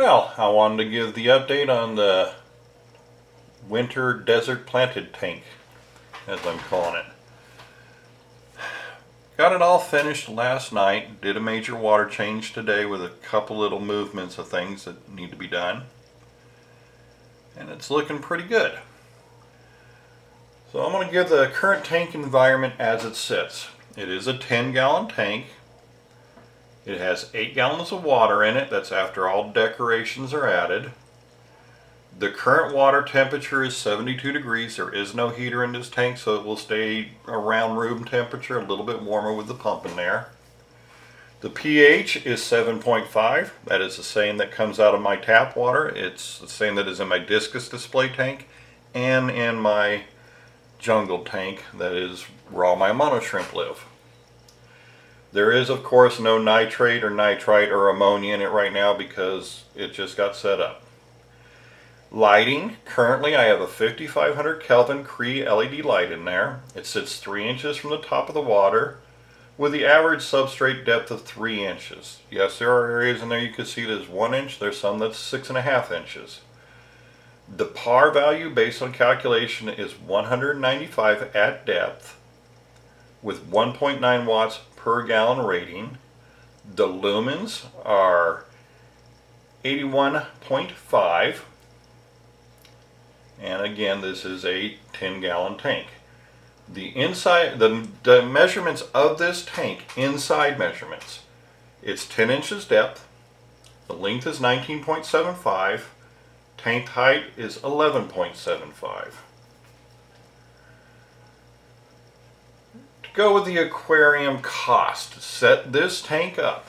Well, I wanted to give the update on the winter desert planted tank, as I'm calling it. Got it all finished last night. Did a major water change today with a couple little movements of things that need to be done. And it's looking pretty good. So I'm going to give the current tank environment as it sits. It is a 10-gallon tank. It has 8 gallons of water in it. That's after all decorations are added. The current water temperature is 72 degrees. There is no heater in this tank, so it will stay around room temperature, a little bit warmer with the pump in there. The pH is 7.5. That is the same that comes out of my tap water. It's the same that is in my discus display tank and in my jungle tank, that is where all my mono shrimp live. There is, of course, no nitrate or nitrite or ammonia in it right now because it just got set up. Lighting, currently I have a 5500 Kelvin Cree LED light in there. It sits 3 inches from the top of the water with the average substrate depth of 3 inches. Yes, there are areas in there you can see there's 1 inch, there's some that's 6.5 inches. The PAR value based on calculation is 195 at depth with 1.9 watts per gallon rating. The lumens are 81.5. And again, this is a 10-gallon tank. The measurements of this tank, inside measurements, it's 10 inches depth, the length is 19.75, tank height is 11.75. To go with the aquarium cost, set this tank up.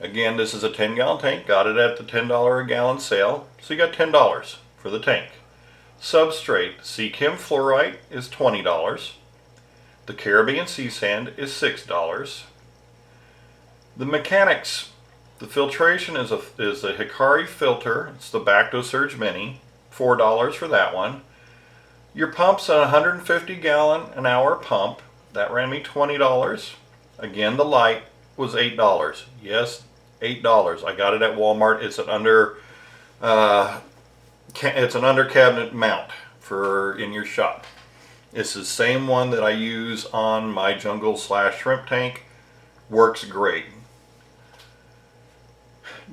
Again, this is a 10-gallon tank, got it at the $10 a gallon sale, so you got $10 for the tank. Substrate, Seachem fluorite is $20. The Caribbean sea sand is $6. The mechanics, the filtration is a Hikari filter. It's the Bactosurge Mini, $4 for that one. Your pump's a 150 gallon an hour pump. That ran me $20. Again, the light was $8. Yes, $8. I got it at Walmart. It's an under cabinet mount for in your shop. It's the same one that I use on my jungle / shrimp tank. Works great.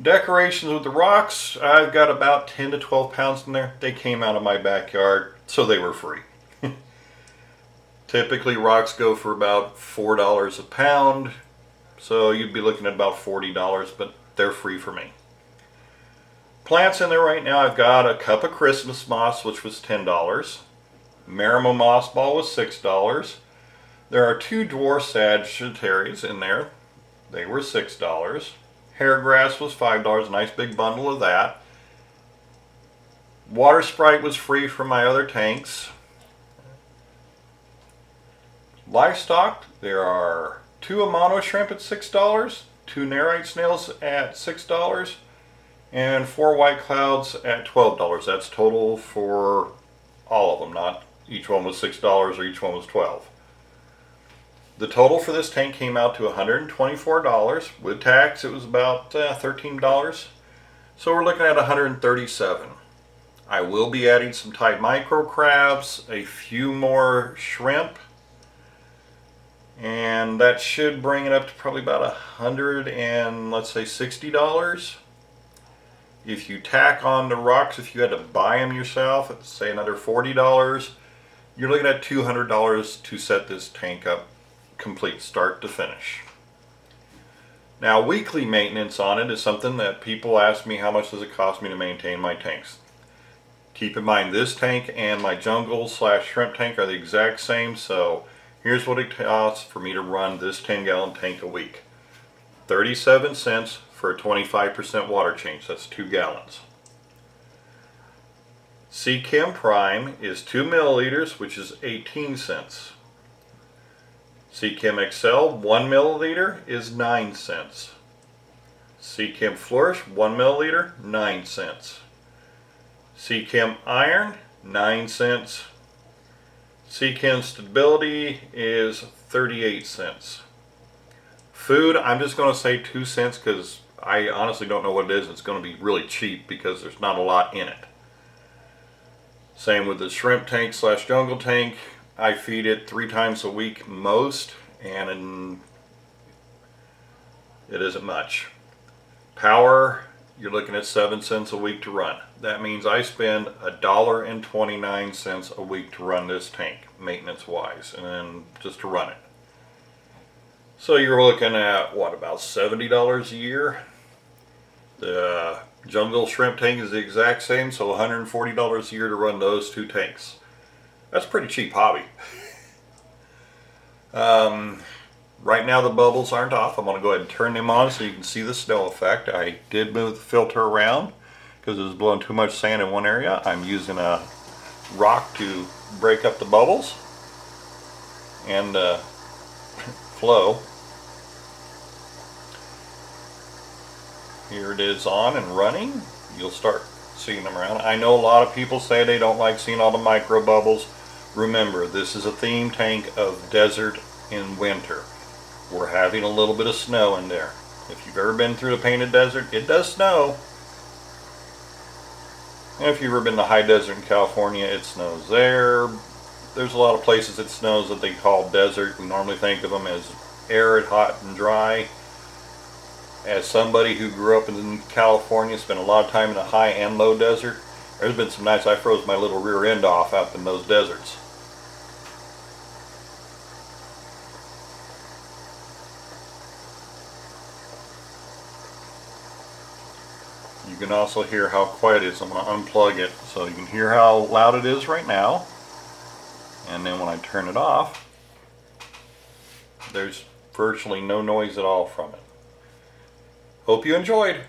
Decorations with the rocks, I've got about 10 to 12 pounds in there. They came out of my backyard, so they were free. Typically rocks go for about $4 a pound, so you'd be looking at about $40, but they're free for me. Plants in there right now, I've got a cup of Christmas moss, which was $10. Marimo moss ball was $6. There are 2 dwarf Sagittarius in there. They were $6. Hair grass was $5, a nice big bundle of that. Water Sprite was free from my other tanks. Livestock, there are 2 Amano shrimp at $6, 2 Nerite snails at $6, and 4 white clouds at $12. That's total for all of them, not each one was $6 or each one was $12. The total for this tank came out to $124. With tax, it was about $13. So we're looking at $137. I will be adding some Tide micro crabs, a few more shrimp, and that should bring it up to probably about $60. If you tack on the rocks, if you had to buy them yourself, it's say another $40, you're looking at $200 to set this tank up complete, start to finish. Now, weekly maintenance on it is something that people ask me, how much does it cost me to maintain my tanks? Keep in mind, this tank and my jungle / shrimp tank are the exact same, so here's what it costs for me to run this 10-gallon tank a week. 37 cents for a 25% water change, that's 2 gallons. Seachem Prime is 2 milliliters, which is 18 cents. Seachem XL 1 milliliter is 9 cents. Seachem Flourish 1 milliliter, 9 cents. Seachem Iron, 9 cents. Seachem Stability is 38 cents. Food, I'm just going to say 2 cents because I honestly don't know what it is. It's going to be really cheap because there's not a lot in it. Same with the shrimp tank slash jungle tank. I feed it 3 times a week most, and it isn't much. Power, you're looking at 7 cents a week to run. That means I spend $1.29 a week to run this tank, maintenance wise, and then just to run it. So you're looking at what, about $70 a year? The jungle shrimp tank is the exact same, so $140 a year to run those 2 tanks. That's a pretty cheap hobby. Right now the bubbles aren't off. I'm going to go ahead and turn them on so you can see the snow effect. I did move the filter around because it was blowing too much sand in one area. I'm using a rock to break up the bubbles and flow. Here it is on and running. You'll start seeing them around. I know a lot of people say they don't like seeing all the micro bubbles. Remember, this is a theme tank of desert in winter. We're having a little bit of snow in there. If you've ever been through the painted desert, it does snow. And if you've ever been to high desert in California, it snows there. There's a lot of places it snows that they call desert. We normally think of them as arid, hot, and dry. As somebody who grew up in California, spent a lot of time in the high and low desert, there's been some nights I froze my little rear end off out in those deserts. You can also hear how quiet it is. I'm going to unplug it so you can hear how loud it is right now. And then when I turn it off, there's virtually no noise at all from it. Hope you enjoyed.